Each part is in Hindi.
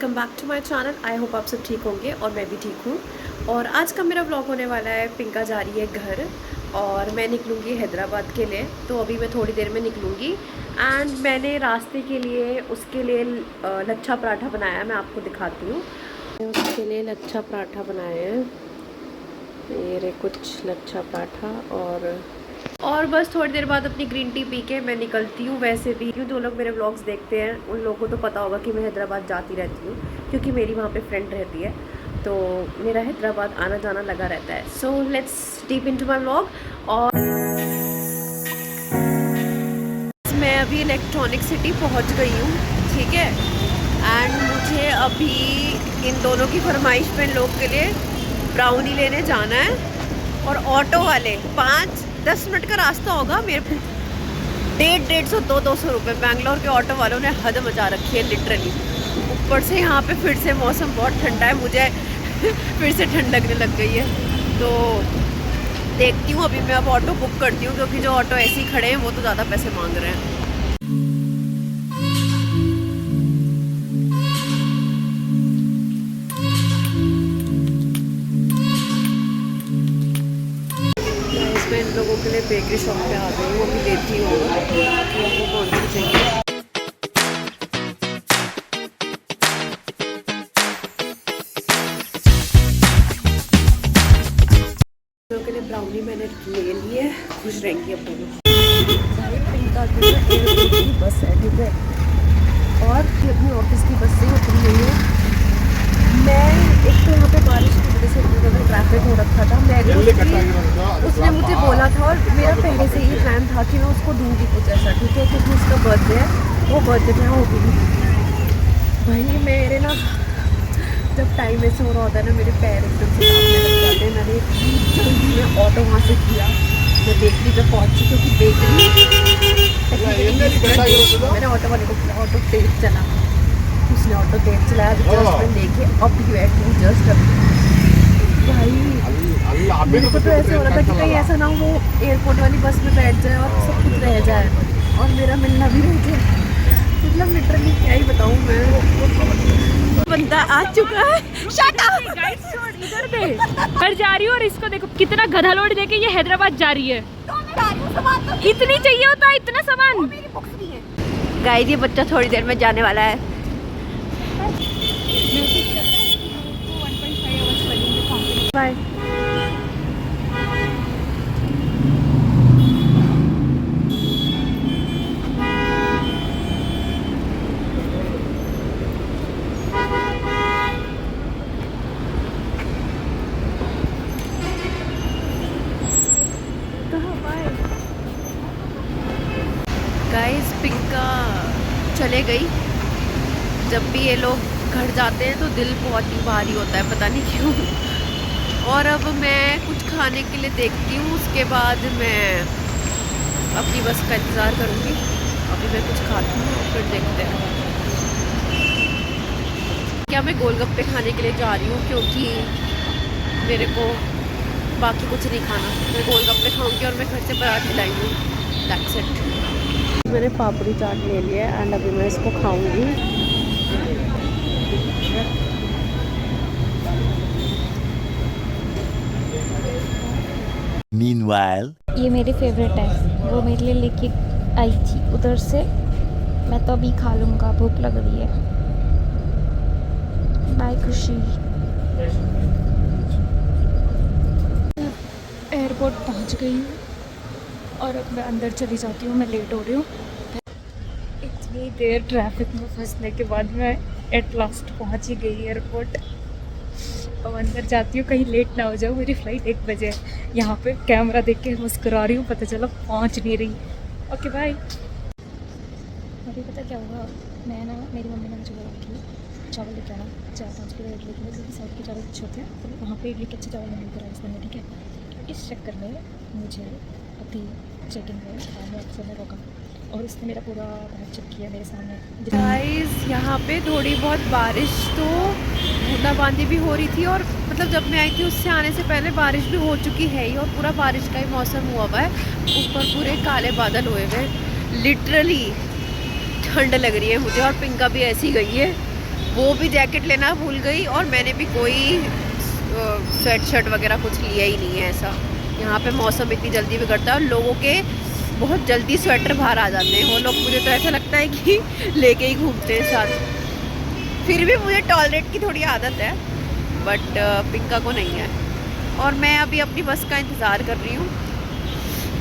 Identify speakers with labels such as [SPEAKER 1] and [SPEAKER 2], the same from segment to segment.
[SPEAKER 1] Welcome back to my channel. I hope आप सब ठीक होंगे और मैं भी ठीक हूँ। और आज का मेरा व्लॉग होने वाला है, पिंका जा रही है घर और मैं निकलूँगी हैदराबाद के लिए। तो अभी मैं थोड़ी देर में निकलूँगी एंड मैंने रास्ते के लिए उसके लिए लच्छा पराठा बनाया है, मैं आपको दिखाती हूँ। उसके लिए लच्छा पराठा बनाए हैं, मेरे कुछ लच्छा पराठा और बस थोड़ी देर बाद अपनी ग्रीन टी पी के मैं निकलती हूँ। वैसे भी जो लोग मेरे व्लॉग्स देखते हैं उन लोगों को तो पता होगा कि मैं हैदराबाद जाती रहती हूँ, क्योंकि मेरी वहाँ पे फ्रेंड रहती है, तो मेरा हैदराबाद आना जाना लगा रहता है। So let's deep into my vlog. और मैं अभी इलेक्ट्रॉनिक सिटी पहुँच गई हूँ, ठीक है। एंड मुझे अभी इन दोनों की फरमाइश पे इन लोग के लिए ब्राउनी लेने जाना है। और ऑटो वाले 5-10 मिनट का रास्ता होगा मेरे, 150-150 200 रुपये। बैंगलोर के ऑटो वालों ने हद मचा रखी है लिटरली। ऊपर से यहाँ पे फिर से मौसम बहुत ठंडा है, मुझे फिर से ठंड लगने लग गई है। तो देखती हूँ, अभी मैं अब ऑटो बुक करती हूँ, क्योंकि जो ऑटो ऐसे ही खड़े हैं वो तो ज़्यादा पैसे मांग रहे हैं। मैं इन लोगों के लिए बेकरी शॉप पे आ गई हूँ, वो भी लेती हूँ कि आपको कौन सी चाहिए। लोगों के लिए ब्राउनी मैंने ले ली है, खुश रहेंगी अब दोनों। पिंका की एयरपोर्ट की बस है, ठीक है, और ये अपनी ऑफिस की बस से उतरी हुई है। मैं एक तो यहाँ पे बारिश की वजह से इतना ज़्यादा ट्रैफिक हो रखा था, मैं उसने मुझे बोला था और मेरा पहले से ही प्लान था कि मैं उसको दूँगी कुछ ऐसा, ठीक है, क्योंकि उसका बर्थडे है, वो बर्थडे में होगी। भाई मेरे ना जब टाइम ऐसे हो रहा होता है ना, मेरे पैर एकदम से कांपने लग जाते हैं। मैंने जल्दी में ऑटो वहाँ से किया, मैं बेकरी तक पहुँची, क्योंकि बेकरी मैंने ऑटो वाले को किया, ऑटो तेज चला, उसने ऑटो तेज चलाया, जस्ट मैं लेके अभी बैठी हूँ, जस्ट अभी। भाई मेरे को तो ऐसे हो रहा था कि कहीं ऐसा ना हो वो एयरपोर्ट वाली बस में बैठ जाए और सब कुछ रह जाए और मेरा मिलना भी रह जाए। मतलब लिटरली क्या ही बताऊँ मैं। बंदा आ चुका है, शट अप इधर दे,
[SPEAKER 2] घर जा रही हूँ और इसको देखो कितना गधा लोड लेके ये हैदराबाद जा रही है। इतनी चाहिए होता है, इतना सामान।
[SPEAKER 1] गाइस ये बच्चा थोड़ी देर में जाने वाला है। बाय। गाइस पिंका चले गई। जब भी ये लोग घर जाते हैं तो दिल बहुत ही भारी होता है, पता नहीं क्यों। और अब मैं कुछ खाने के लिए देखती हूँ, उसके बाद मैं अपनी बस का इंतज़ार करूँगी। अभी मैं कुछ खाती हूँ और फिर देखते हैं। क्या मैं गोलगप्पे खाने के लिए जा रही हूँ, क्योंकि मेरे को बाकी कुछ नहीं खाना। मैं गोलगप्पे खाऊँगी और मैं घर से पराठे लाऊंगी, दैट्स इट। मैंने पापड़ी चाट ले लिया है एंड अभी मैं इसको खाऊंगी।
[SPEAKER 3] Meanwhile,
[SPEAKER 2] ये मेरी फेवरेट है, वो मेरे लिए लेके आई थी उधर से। मैं तो अभी खा लूँगा, भूख लग रही है। बाय खुशी। एयरपोर्ट पहुँच गई हूँ और अब मैं अंदर चली जाती हूँ, मैं लेट हो रही हूँ। इतनी देर ट्रैफिक में फंसने के बाद मैं एट लास्ट पहुँच ही गई एयरपोर्ट। अब अंदर जाती हूँ, कहीं लेट ना हो जाऊँ। मेरी फ़्लाइट 1 बजे है। यहाँ पे कैमरा देख के मुस्कुरा रही हूँ, पता चला पहुँच नहीं रही। Okay bye. अभी पता क्या हुआ, मैं ना, मेरी मम्मी ने मुझे बोला कि चावल लेके आना, 4-5 किलो इडली के लिए, क्योंकि साउथ के चावल अच्छे होते हैं, तो वहाँ पे इडली के अच्छे चावल नहीं मिलते राजस्थान में, ठीक है। इस चक्कर में मुझे अभी चेकिंग में आर्मी ऑफिसर ने रोका और उसने मेरा पूरा बैग चेक किया मेरे सामने।
[SPEAKER 1] गाइस यहाँ पे थोड़ी बहुत बारिश तो बूंदाबांदी भी हो रही थी, और मतलब जब मैं आई थी उससे आने से पहले बारिश भी हो चुकी है ही, और पूरा बारिश का ही मौसम हुआ हुआ है। ऊपर पूरे काले बादल हुए हुए, लिटरली ठंड लग रही है मुझे। और पिंका भी ऐसी गई है, वो भी जैकेट लेना भूल गई और मैंने भी कोई स्वेट शर्ट वगैरह कुछ लिया ही नहीं है ऐसा। यहाँ पे मौसम इतनी जल्दी बिगड़ता है और लोगों के बहुत जल्दी स्वेटर बाहर आ जाते हैं वो लोग। मुझे तो ऐसा लगता है कि लेके ही घूमते हैं साथ। फिर भी मुझे टॉयलेट की थोड़ी आदत है, बट पिंका को नहीं है। और मैं अभी अपनी बस का इंतज़ार कर रही हूँ,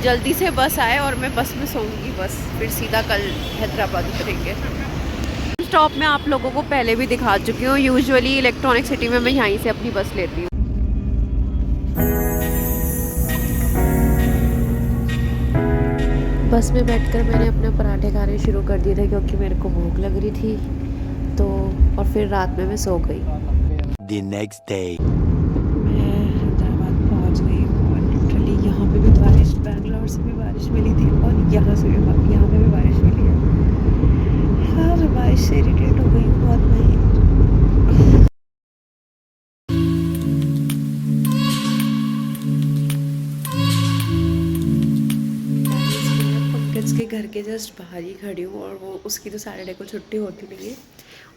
[SPEAKER 1] जल्दी से बस आए और मैं बस में सोऊंगी बस, फिर सीधा कल हैदराबाद उतरेंगे। स्टॉप में आप लोगों को पहले भी दिखा चुकी हूँ। यूजुअली इलेक्ट्रॉनिक सिटी में मैं यहीं से अपनी बस लेती हूँ। बस में बैठकर मैंने अपने पराठे खाने शुरू कर दिए थे क्योंकि मेरे को भूख लग रही थी तो, और फिर रात में मैं सो गई।
[SPEAKER 3] The next day.
[SPEAKER 1] मैं हैदराबाद पहुंच गई हूँ और लिटरली यहाँ पे भी बारिश, बैंगलोर से भी बारिश मिली थी और यहाँ से भी, यहाँ पे भी बारिश मिली है। हाँ, मैं बारिश से इरिटेट हो गई हूँ बहुत मैं। पंकज के घर के जस्ट बाहर ही खड़ी हूँ और वो, उसकी तो सैटरडे को छुट्टी होती नहीं है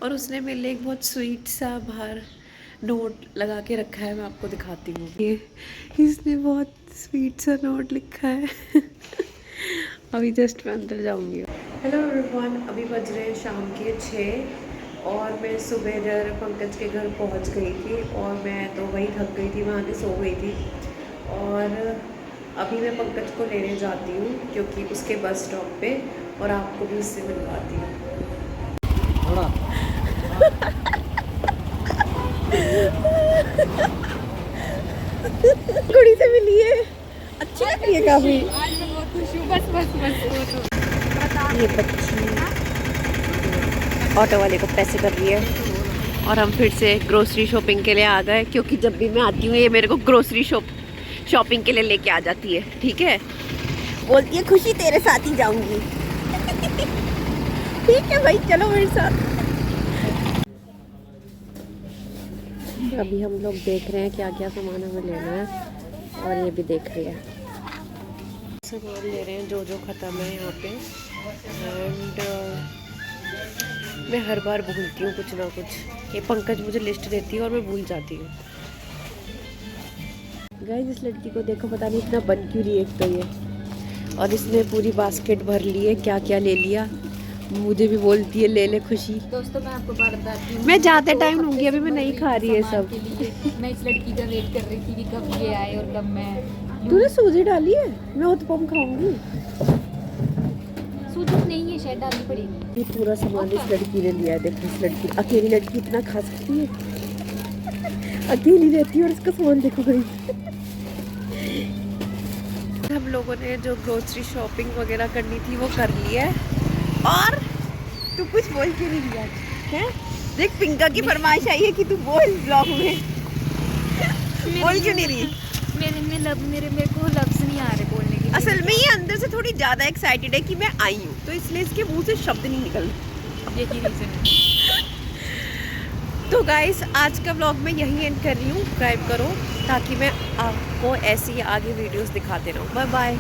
[SPEAKER 1] और उसने मेरे लिए एक बहुत स्वीट सा बाहर नोट लगा के रखा है। मैं आपको दिखाती हूँ। ये इसने बहुत स्वीट सा नोट लिखा है। अभी जस्ट मैं अंदर जाऊँगी। हेलो एवरीवन, अभी बज रहे हैं शाम के 6 और मैं सुबह इधर पंकज के घर पहुँच गई थी और मैं तो वहीं थक गई थी, वहाँ से सो गई थी। और अभी मैं पंकज को लेने जाती हूँ क्योंकि उसके बस स्टॉप पे, और आपको भी उससे मिलवाती हूँ। कुड़ी से मिली है, अच्छी लग रही है काफी।
[SPEAKER 2] आज मैं बहुत खुश हूँ। बस
[SPEAKER 1] ये बच्ची ऑटो वाले को पैसे कर रही है और हम फिर से ग्रोसरी शॉपिंग के लिए आ गए क्योंकि जब भी मैं आती हूँ ये मेरे को ग्रोसरी शॉपिंग के लिए लेके आ जाती है। ठीक है, बोलती है खुशी तेरे साथ ही जाऊंगी। ठीक है भाई, चलो मेरे साथ। अभी हम लोग देख रहे हैं क्या क्या सामान हमें लेना है और ये भी देख रही है। सामान ले रहे हैं जो जो ख़त्म है यहाँ पे। एंड मैं हर बार भूलती हूँ कुछ ना कुछ। ये पंकज मुझे लिस्ट देती है और मैं भूल जाती हूँ। गाइस, इस लड़की को देखो, पता नहीं इतना बन क्यों रही है एक तो ये, और इसने पूरी बास्केट भर ली है, क्या क्या ले लिया। मुझे भी बोलती है ले ले खुशी।
[SPEAKER 2] दोस्तों, मैं आपको बताती हूँ,
[SPEAKER 1] मैं ज़्यादा टाइम लूँगी, अभी मैं नहीं खा रही है सब।
[SPEAKER 2] मैं इस लड़की का वेट कर रही थी कि कब ये आए और कब मैं।
[SPEAKER 1] तूने सूजी डाली है? मैं उत्पम खाऊंगी।
[SPEAKER 2] सूजी नहीं है, शायद डालनी पड़ेगी।
[SPEAKER 1] ये पूरा सामान इस लड़की ने लिया है। देखो, इस लड़की, अकेली लड़की इतना खा सकती है? अकेली रहती है और इसका सामान देखो गई। हम लोगों ने जो ग्रोसरी शॉपिंग वगैरह करनी थी वो कर ली है। और तू कुछ बोल क्यों नहीं रही है? देख, पिंका की फरमाइश आई है कि तू बोल ब्लॉग में। बोल क्यों नहीं रही?
[SPEAKER 2] मेरे को लफ्ज नहीं आ रहे बोलने के।
[SPEAKER 1] असल में ये अंदर से थोड़ी ज़्यादा एक्साइटेड है कि मैं आई हूँ, तो इसलिए इसके मुंह से शब्द नहीं निकल रहे।
[SPEAKER 2] यही रीज़न है।
[SPEAKER 1] तो गाइस, आज का व्लॉग मैं यहीं एंड कर रही हूँ। सब्सक्राइब करो ताकि मैं आपको ऐसी आगे वीडियोस दिखाते रहूँ। Bye bye.